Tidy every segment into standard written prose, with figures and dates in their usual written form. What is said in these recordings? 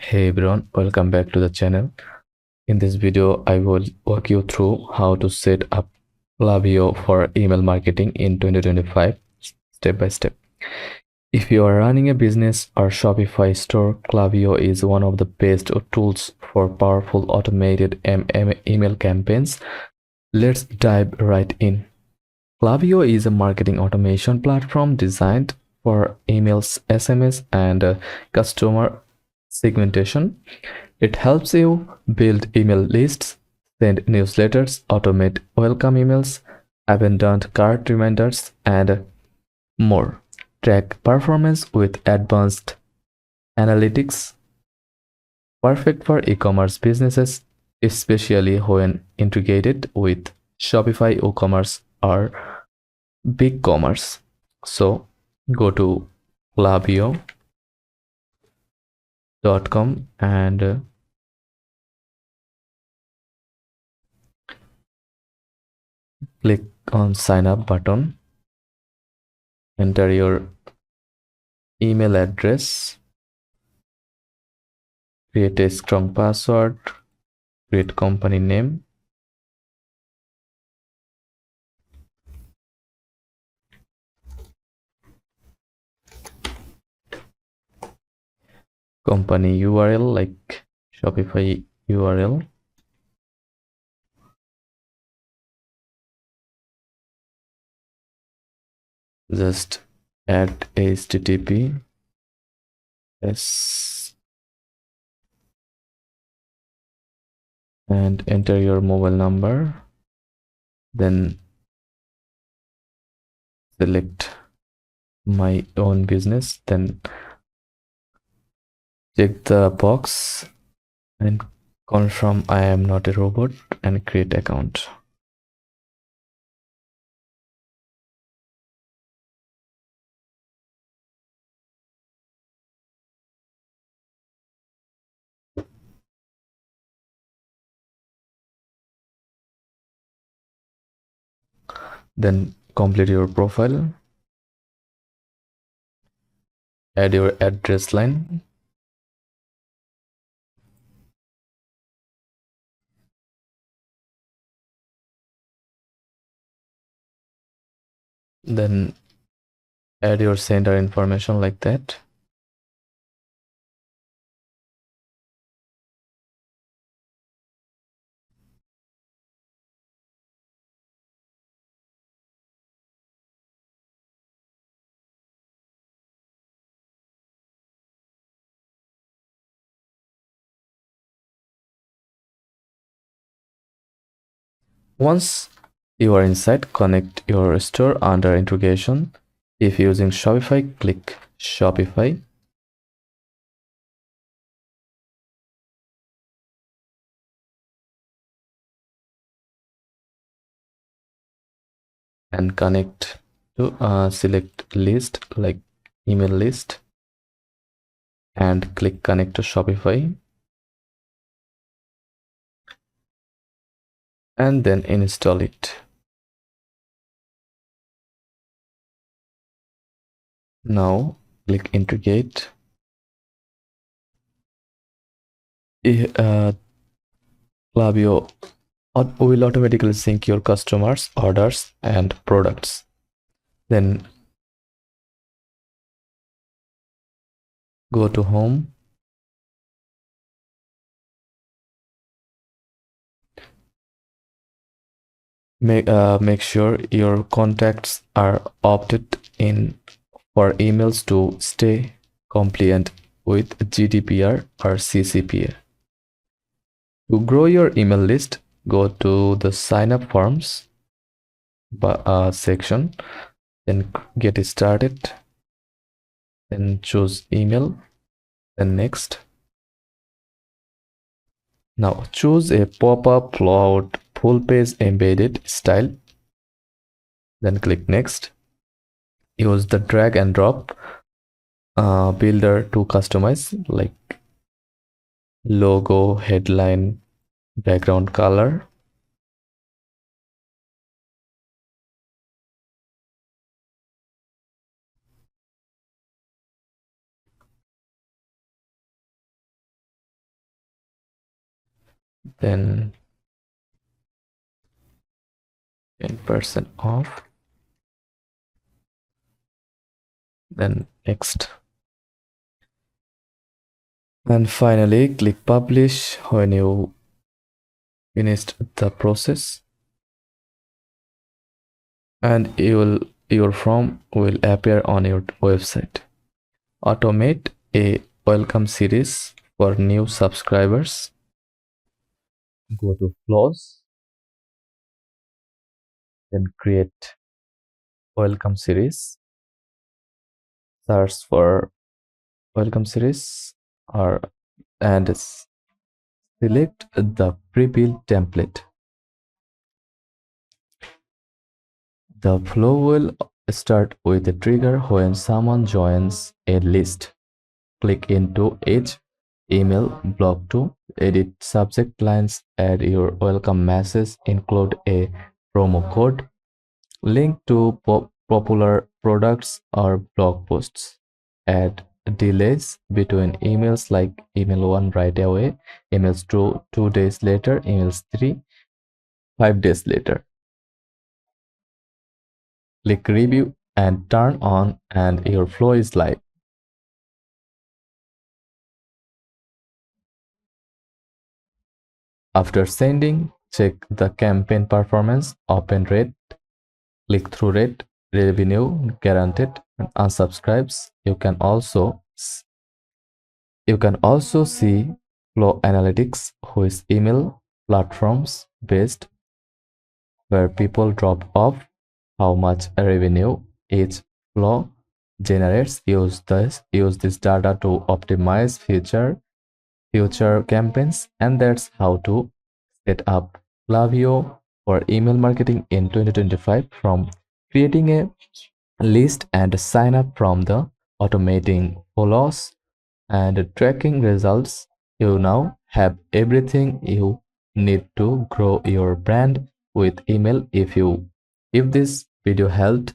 Hey everyone, welcome back to the channel. In this video, I will walk you through how to set up Klaviyo for email marketing in 2025 step by step. If you are running a business or Shopify store, Klaviyo is one of the best tools for powerful automated email campaigns. Let's dive right in. Klaviyo is a marketing automation platform designed for emails, SMS, and customer segmentation. It helps you build email lists, send newsletters, automate welcome emails, abandoned cart reminders, and more. Track performance with advanced analytics, perfect for e-commerce businesses, especially when integrated with Shopify e-commerce or BigCommerce. So go to klaviyo.com and click on sign up button. Enter your email address, create a strong password, create company name, company URL like Shopify URL, just add HTTPS and enter your mobile number, then select my own business, then check the box and confirm I am not a robot and create account. Then complete your profile, add your address line, then add your sender information like that. Once you are inside, connect your store under integration. If using Shopify, click Shopify. And connect to select list like email list and click connect to Shopify and then install it. Now click integrate. Klaviyo will automatically sync your customers, orders, and products. Then go to home. Make sure your contacts are opted in for emails to stay compliant with GDPR or CCPA. To grow your email list, go to the sign up forms section, then get started, then choose email, then next. Now choose a pop-up float full page embedded style, then click next. Use the drag and drop builder to customize like logo, headline, background color. then 10% off, then next. And finally, click publish when you finished the process, and your form will appear on your website. Automate a welcome series for new subscribers. Go to flows, then create welcome series. Search for welcome series or and select the pre-built template. The flow will start with a trigger when someone joins a list. Click into each email block to edit subject lines, add your welcome message, include a promo code, link to popular products or blog posts, add delays between emails like email 1 right away, emails 2 2 days later, emails 3 5 days later. Click review and turn on, and your flow is live. After sending, check the campaign performance, open rate, click-through rate, revenue guaranteed, and unsubscribes. You can also see flow analytics, which email platforms based where people drop off, how much revenue each flow generates. Use this data to optimize future campaigns. And that's how to set up Klaviyo for email marketing in 2025, from creating a list and sign up from the automating follows and tracking results. You now have everything you need to grow your brand with email. If this video helped,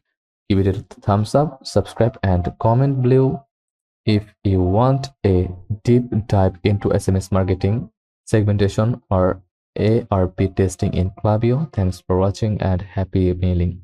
give it a thumbs up, subscribe, and comment below. If you want a deep dive into SMS marketing, segmentation, or ARP testing in Klaviyo. Thanks for watching and happy mailing.